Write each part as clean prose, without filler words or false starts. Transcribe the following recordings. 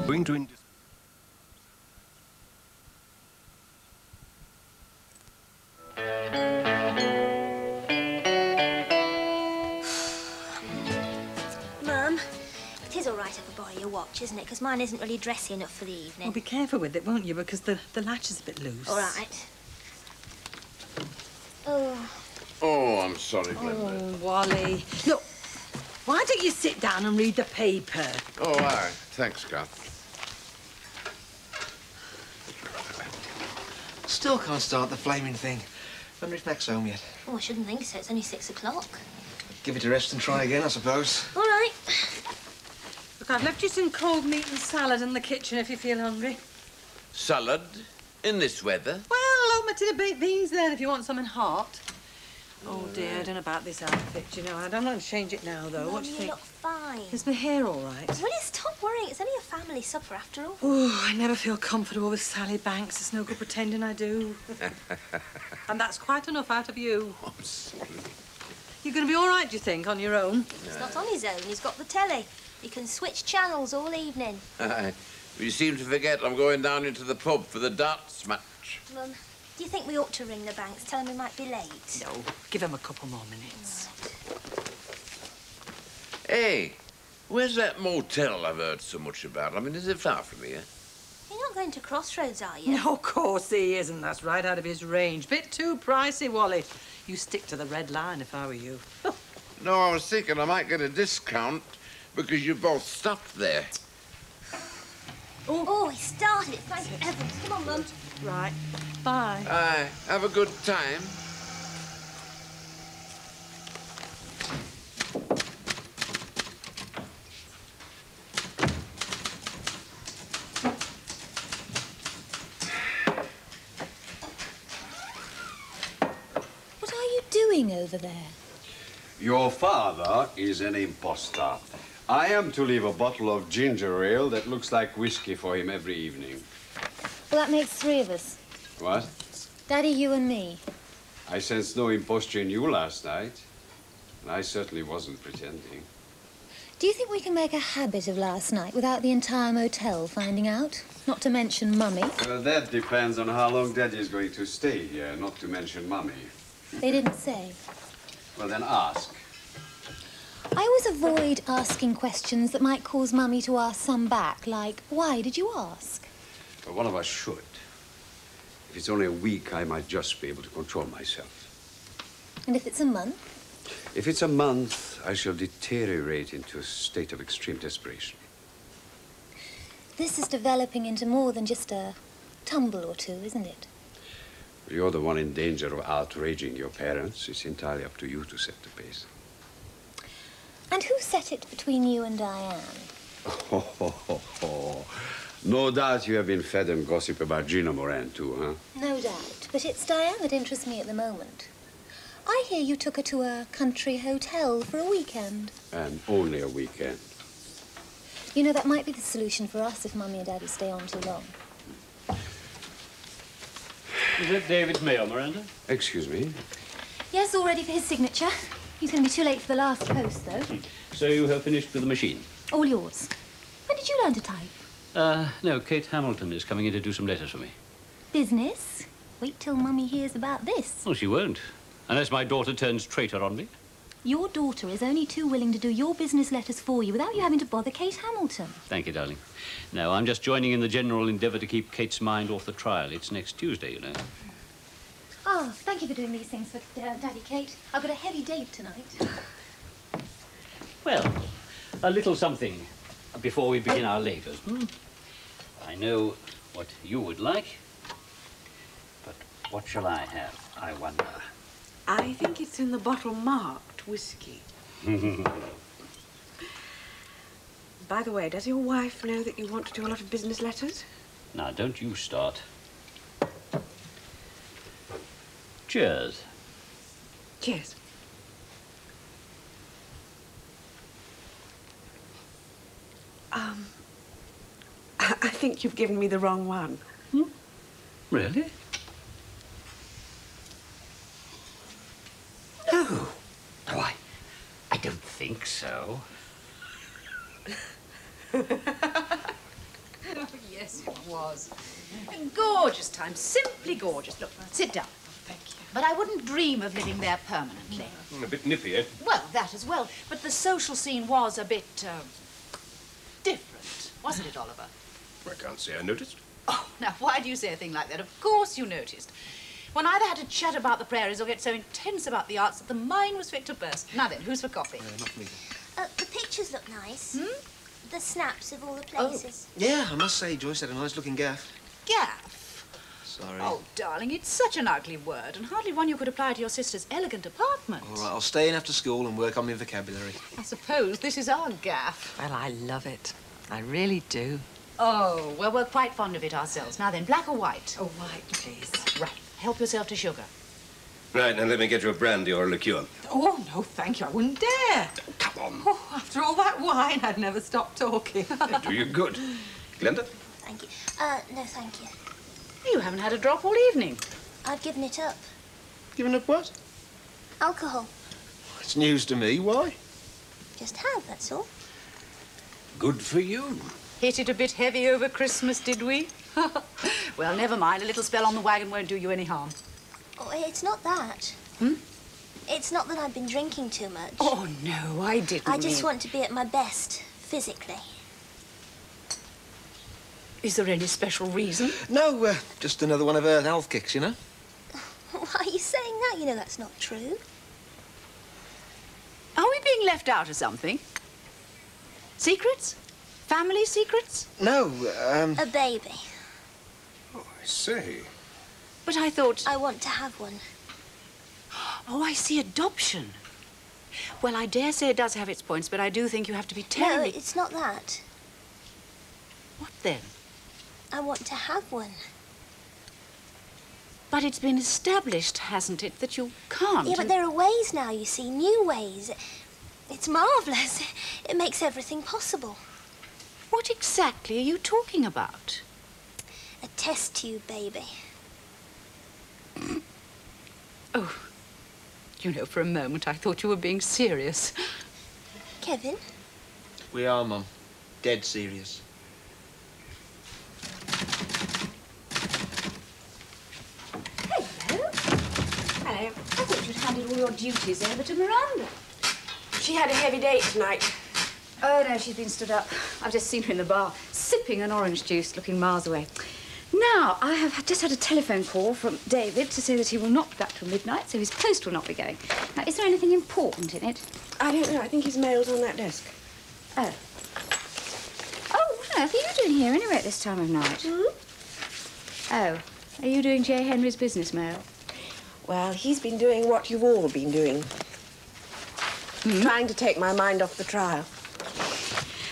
Going to Mum, it is all right if I borrow your watch, isn't it? Because mine isn't really dressy enough for the evening. Well, be careful with it, won't you? Because the latch is a bit loose. All right. Oh. Oh, I'm sorry, Glenda. Oh, Wally. Look, why don't you sit down and read the paper? Oh, aye. Thanks, Kath. Still can't start the flaming thing. Wonder if Mac's home yet. Oh, I shouldn't think so. It's only 6 o'clock. Give it a rest and try again, I suppose. All right. Look, I've left you some cold meat and salad in the kitchen if you feel hungry. Salad? In this weather? Well, old Matilda baked beans then if you want something hot. Oh, dear, I don't know about this outfit, you know. I don't want to change it now, though. Mum, What do you think? You look fine. Is my hair all right? Will you stop worrying? It's only a family supper after all. Oh, I never feel comfortable with Sally Banks. It's no good pretending I do. And that's quite enough out of you. Oh, I'm sorry. You're going to be all right, do you think, on your own? He's not on his own. He's got the telly. He can switch channels all evening. Aye. You seem to forget I'm going down into the pub for the darts match. Mum, do you think we ought to ring the Banks, tell them we might be late? No, give him a couple more minutes. Hey, where's that motel I've heard so much about? I mean, is it far from here? You're not going to Crossroads, are you? No, of course he isn't. That's right out of his range. Bit too pricey, Wally. You stick to the red line if I were you. No, I was thinking I might get a discount because you both stopped there. Oh, he started it. Thank heavens. Come on, Mum. Right. Bye. Aye, have a good time. What are you doing over there? Your father is an impostor. I am to leave a bottle of ginger ale that looks like whiskey for him every evening. Well, that makes 3 of us. What? Daddy, you and me. I sensed no imposture in you last night. And I certainly wasn't pretending. Do you think we can make a habit of last night without the entire motel finding out? Not to mention Mummy. Well, that depends on how long Daddy is going to stay here, not to mention Mummy. They didn't say. Well, then ask. I always avoid asking questions that might cause Mummy to ask some back, like, why did you ask? Well, one of us should. If it's only a week, I might just be able to control myself. And if it's a month? If it's a month, I shall deteriorate into a state of extreme desperation. This is developing into more than just a tumble or two, isn't it? You're the one in danger of outraging your parents. It's entirely up to you to set the pace. And who set it between you and Diane? No doubt you have been fed and gossip about Gina Moran, too, huh? No doubt. But it's Diane that interests me at the moment. I hear you took her to a country hotel for a weekend. And only a weekend. You know, that might be the solution for us if Mummy and Daddy stay on too long. Is that David's mail, Miranda? Excuse me? Yes, all ready for his signature. He's going to be too late for the last post, though. So you have finished with the machine? All yours. When did you learn to type? No, Kate Hamilton is coming in to do some letters for me. Business? Wait till Mummy hears about this. Well, she won't. Unless my daughter turns traitor on me. Your daughter is only too willing to do your business letters for you without you having to bother Kate Hamilton. Thank you, darling. No, I'm just joining in the general endeavour to keep Kate's mind off the trial. It's next Tuesday, you know. Oh, thank you for doing these things for Daddy, Kate. I've got a heavy date tonight. Well, a little something before we begin our labours. I know what you would like, but what shall I have, I wonder? I think it's in the bottle marked whiskey. By the way, does your wife know that you want to do a lot of business letters? Now, don't you start. Cheers. Cheers. I think you've given me the wrong one. Really? No. No, I don't think so. was. A gorgeous time, simply gorgeous. Look, sit down. Thank you. But I wouldn't dream of living there permanently. A bit nippy, eh? Well, that as well. But the social scene was a bit, different, wasn't it, Oliver? I can't say I noticed. Oh, now, why do you say a thing like that? Of course you noticed. One either had to chat about the prairies or get so intense about the arts that the mind was fit to burst. Now then, who's for coffee? Not me. The pictures look nice. The snaps of all the places. Yeah, I must say, Joyce had a nice-looking gaff. Gaff? Sorry. Oh, darling, it's such an ugly word, and hardly one you could apply to your sister's elegant apartment. All right, I'll stay in after school and work on my vocabulary. I suppose this is our gaff. Well, I love it. I really do. Oh, well, we're quite fond of it ourselves. Now then, black or white? Oh, white, please. Right. Help yourself to sugar. Right, now let me get you a brandy or a liqueur. Oh, no, thank you. I wouldn't dare. Come on. Oh, after all that wine, I'd never stop talking. Do you good. Glenda? Thank you. No, thank you. You haven't had a drop all evening. I've given it up. Giving up what? Alcohol. It's news to me. Why? Just have, that's all. Good for you. Hit it a bit heavy over Christmas, did we? Well, never mind. A little spell on the wagon won't do you any harm. Oh, it's not that. It's not that I've been drinking too much. Oh, no, I didn't I just mean... want to be at my best, physically. Is there any special reason? No, just another one of her health kicks, you know? Why are you saying that? You know that's not true. Are we being left out of something? Secrets? Family secrets? No, A baby. Oh, I say. But I thought... I want to have one. Oh, I see, adoption. Well, I dare say it does have its points, but I do think you have to be terribly... No, it's not that. What then? I want to have one. But it's been established, hasn't it, that you can't? Yeah, but there are ways now, you see, new ways. It's marvellous. It makes everything possible. What exactly are you talking about? A test tube baby. Oh, you know, for a moment I thought you were being serious. Kevin? we are, Mum. Dead serious. Hello. Hello. I thought you'd handed all your duties over to Miranda. She had a heavy day tonight. Oh, no, she's been stood up. I've just seen her in the bar, sipping an orange juice, looking miles away. Now, I have just had a telephone call from David to say that he will not be back till midnight, so his post will not be going. Now, is there anything important in it? I don't know. I think his mail's on that desk. Oh. Oh, what on earth are you doing here anyway at this time of night? Oh, are you doing J. Henry's business mail? Well, he's been doing what you've all been doing. Trying to take my mind off the trial.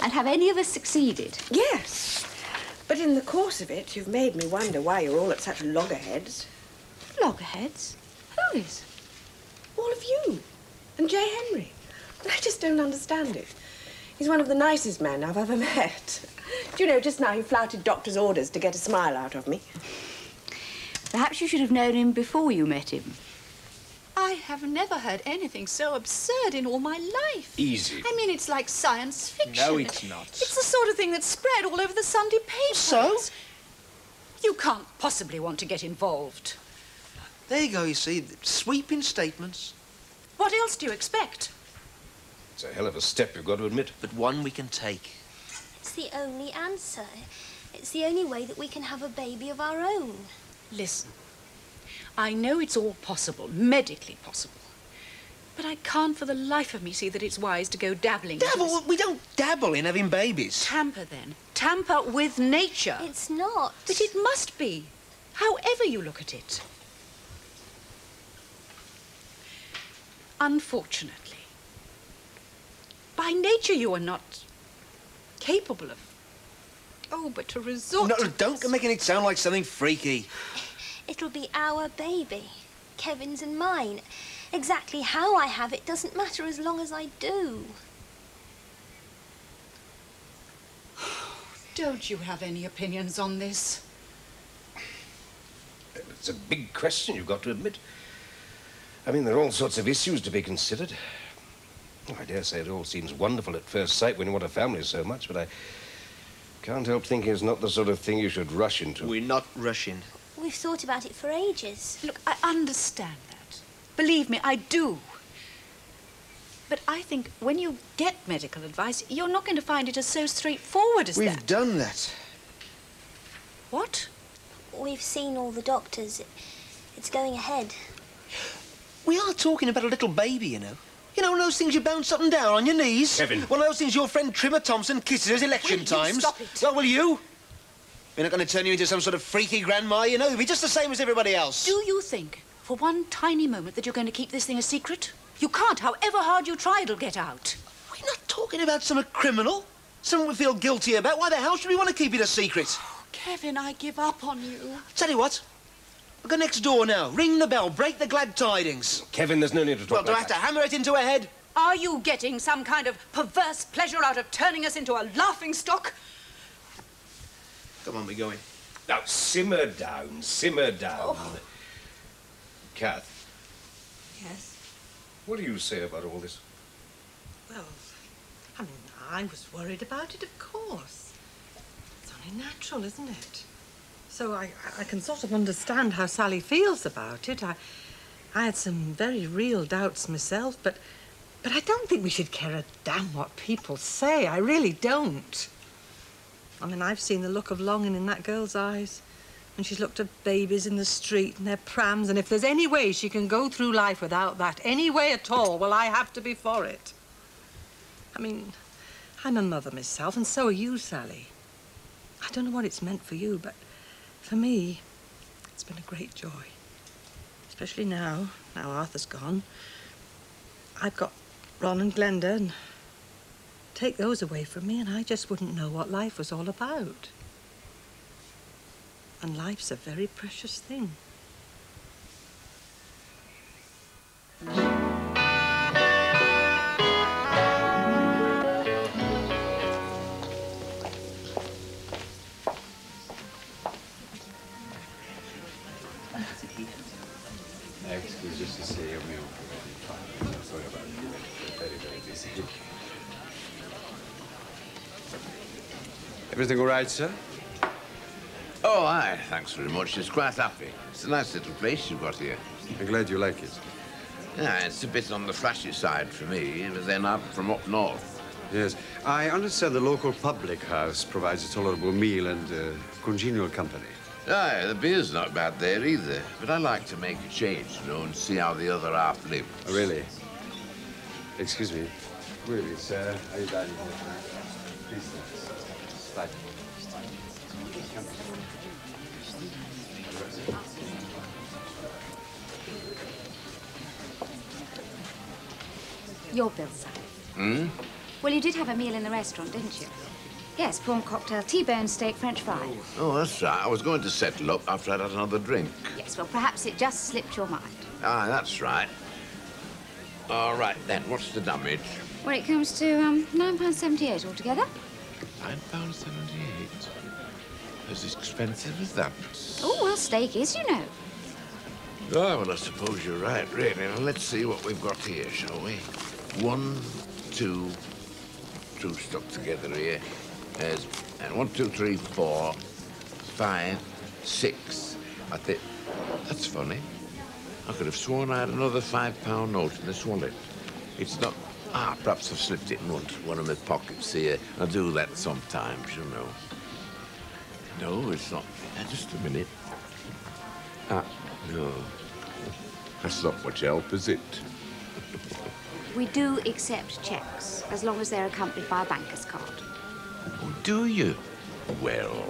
And have any of us succeeded? Yes. But in the course of it, you've made me wonder why you're all at such loggerheads. Loggerheads? Who is? All of you. And J. Henry. I just don't understand it. He's one of the nicest men I've ever met. Do you know, just now he flouted doctor's orders to get a smile out of me. Perhaps you should have known him before you met him. I have never heard anything so absurd in all my life. Easy. I mean, it's like science fiction. No, it's not. It's the sort of thing that's spread all over the Sunday papers. So? You can't possibly want to get involved. There you go, you see. Sweeping statements. What else do you expect? It's a hell of a step, you've got to admit. But one we can take. It's the only answer. It's the only way that we can have a baby of our own. Listen, I know it's all possible, medically possible. But I can't for the life of me see that it's wise to go dabbling. Dabble? We don't dabble in having babies. Tamper, then. Tamper with nature. It's not. But it must be, however you look at it. Unfortunately, by nature you are not capable of... Oh, but to resort No, to don't this... making it sound like something freaky. It'll be our baby. Kevin's and mine. Exactly how I have it doesn't matter as long as I do. Don't you have any opinions on this? It's a big question, you've got to admit. I mean, there are all sorts of issues to be considered. I dare say it all seems wonderful at first sight when you want a family so much, but Can't help thinking it's not the sort of thing you should rush into. We're not rushing. We've thought about it for ages. Look, I understand that. Believe me, I do. But I think when you get medical advice, you're not going to find it as so straightforward as that. We've done that. What? We've seen all the doctors. It's going ahead. We are talking about a little baby, you know. You know, one of those things you bounce up and down on your knees? Kevin. One of those things your friend Trimmer Thompson kisses at election times? Stop it. Well, will you? We're not going to turn you into some sort of freaky grandma, you know. You'll be just the same as everybody else. Do you think, for one tiny moment, that you're going to keep this thing a secret? You can't. However hard you try, it'll get out. We're not talking about some criminal. Something we feel guilty about. Why the hell should we want to keep it a secret? Oh, Kevin, I give up on you. Tell you what. I'll go next door now. Ring the bell. Break the glad tidings. Kevin, there's no need to talk Well, do I like have to that. hammer it into her head? Are you getting some kind of perverse pleasure out of turning us into a laughingstock? Come on, we're going. Now, simmer down, simmer down. Oh. Kath, Yes? what do you say about all this? Well, I mean, I was worried about it, of course. It's only natural, isn't it? So I can sort of understand how Sally feels about it. I had some very real doubts myself, but I don't think we should care a damn what people say. I really don't. I mean, I've seen the look of longing in that girl's eyes when she's looked at babies in the street and their prams, and if there's any way she can go through life without that, any way at all, well, I have to be for it. I mean, I'm a mother myself, and so are you, Sally. I don't know what it's meant for you, but for me, it's been a great joy. Especially now Arthur's gone. I've got Ron and Glenda, and take those away from me, and I just wouldn't know what life was all about. And life's a very precious thing. Excuse just to say your meal. Sorry about it. Very, very busy. Everything all right, sir? Oh, aye, thanks very much. It's quite happy. It's a nice little place you've got here. I'm glad you like it. Yeah, it's a bit on the flashy side for me, but then I'm from up north. Yes. I understand the local public house provides a tolerable meal and congenial company. Aye, the beer's not bad there either, but I like to make a change, you know, and see how the other half lives. Oh, really? Excuse me. Really, sir? Are you dining here tonight? Please, slide. Your bill, sir. Hmm? Well, you did have a meal in the restaurant, didn't you? Yes, prawn cocktail, T-bone steak, French fries. Oh, that's right. I was going to settle up after I'd had another drink. Yes, well, perhaps it just slipped your mind. Ah, that's right. All right, then. What's the damage? Well, it comes to £9.78 altogether. £9.78. As expensive as that. Oh, well, steak is, you know. Oh, well, I suppose you're right, really. Well, let's see what we've got here, shall we? 1, 2, two stuck together here. There's 1, 2, 3, 4, 5, 6. I think that's funny. I could have sworn I had another £5 note in this wallet. It's not. Ah, perhaps I've slipped it in one of my pockets here. I do that sometimes, you know. No, it's not. Just a minute. Ah, no. That's not much help, is it? We do accept cheques, as long as they're accompanied by a banker's card. Oh, do you? Well,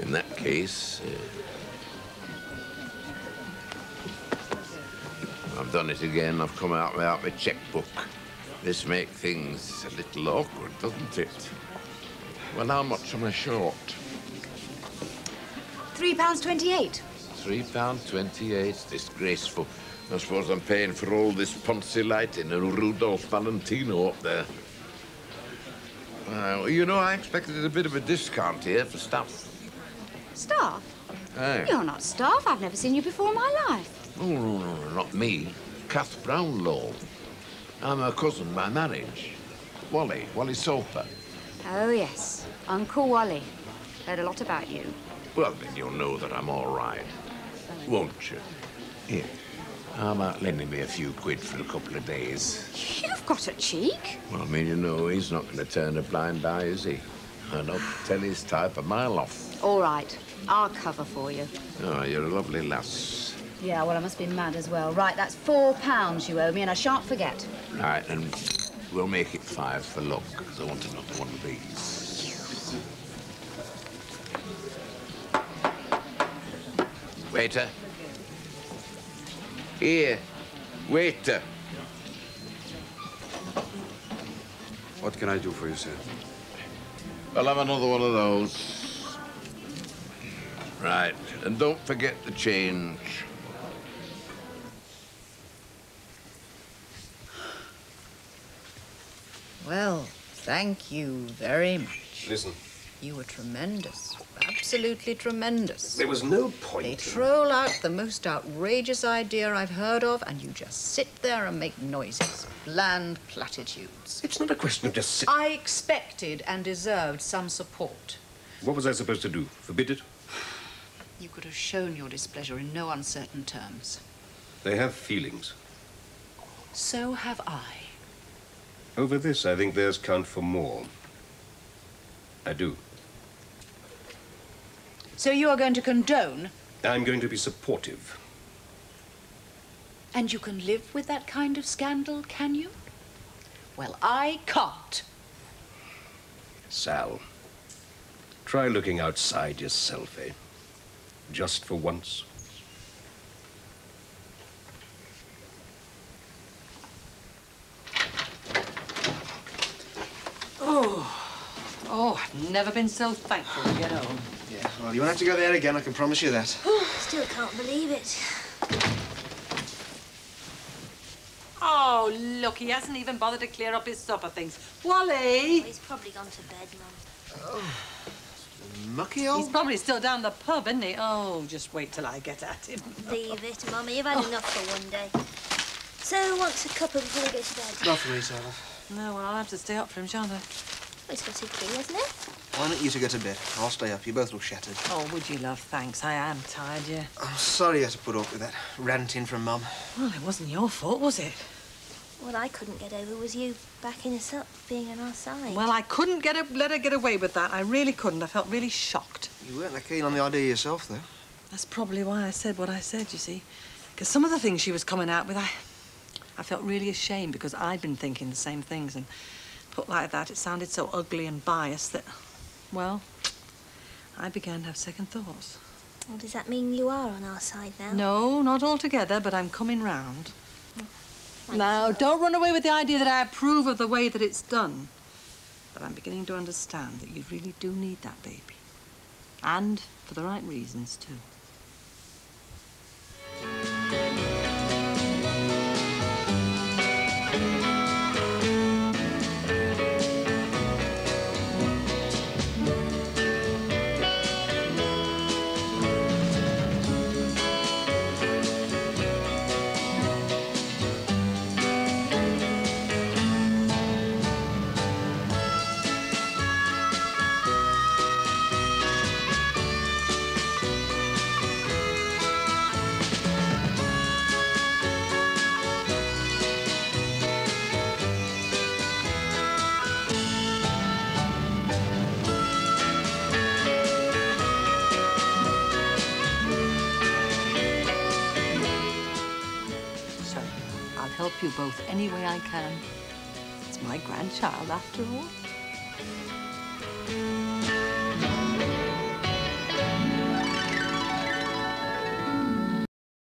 in that case, I've done it again. I've come out without my checkbook. This makes things a little awkward, doesn't it? Well, how much am I short? £3.28. £3.28. Disgraceful. I suppose I'm paying for all this Ponzi lighting and Rudolph Valentino up there. You know, I expected a bit of a discount here for staff. Staff? Aye. You're not staff. I've never seen you before in my life. Oh, no, not me. Kath Brownlow. I'm her cousin by marriage. Wally Soper. Oh, yes. Uncle Wally. Heard a lot about you. Well, then you'll know that I'm all right. Won't you? Here. How about lending me a few quid for a couple of days? You've got a cheek. Well, I mean, you know, he's not going to turn a blind eye, is he? I don't tell his type a mile off. All right. I'll cover for you. Oh, you're a lovely lass. Yeah, well, I must be mad as well. Right, that's £4 you owe me, and I shan't forget. Right, and we'll make it 5 for luck, because I want another one of these. Waiter. Here. Waiter. What can I do for you, sir? I'll have another one of those. Right, and don't forget the change. Well, thank you very much. Listen. You were tremendous. Absolutely tremendous. There was no point. They troll out the most outrageous idea I've heard of, and you just sit there and make noises. Bland platitudes. It's not a question of just sitting. I expected and deserved some support. What was I supposed to do? Forbid it? You could have shown your displeasure in no uncertain terms. They have feelings. So have I. Over this, I think theirs count for more. I do. So you are going to condone? I'm going to be supportive. And you can live with that kind of scandal, can you? Well, I can't. Sal, try looking outside yourself, eh? Just for once. Oh, I've never been so thankful to get home. Yeah, well, you won't have to go there again, I can promise you that. Still can't believe it. Oh, look, he hasn't even bothered to clear up his supper things. Wally! He's probably gone to bed, Mum. Oh, mucky old... He's probably still down the pub, isn't he? Oh, just wait till I get at him. Leave it, Mummy. You've had enough for one day. So, wants a cuppa before we go to bed? Not for me, Sarah. No, well, I'll have to stay up for him, shan't I? Well, it's got to be, hasn't it? Why don't you two go to bed? I'll stay up. You both look shattered. Oh, would you, love? Thanks. I am tired, yeah. I'm sorry you had to put up with that ranting from Mum. Well, it wasn't your fault, was it? What I couldn't get over was you backing us up, being on our side. Well, I couldn't let her get away with that. I really couldn't. I felt really shocked. You weren't that keen on the idea yourself, though. That's probably why I said what I said, you see. Because some of the things she was coming out with, I felt really ashamed because I'd been thinking the same things, and put like that, it sounded so ugly and biased that, well, I began to have second thoughts. Well, does that mean you are on our side now? No, not altogether, but I'm coming round. Now, don't run away with the idea that I approve of the way that it's done. But I'm beginning to understand that you really do need that baby. And for the right reasons, too. Help you both any way I can. It's my grandchild, after all.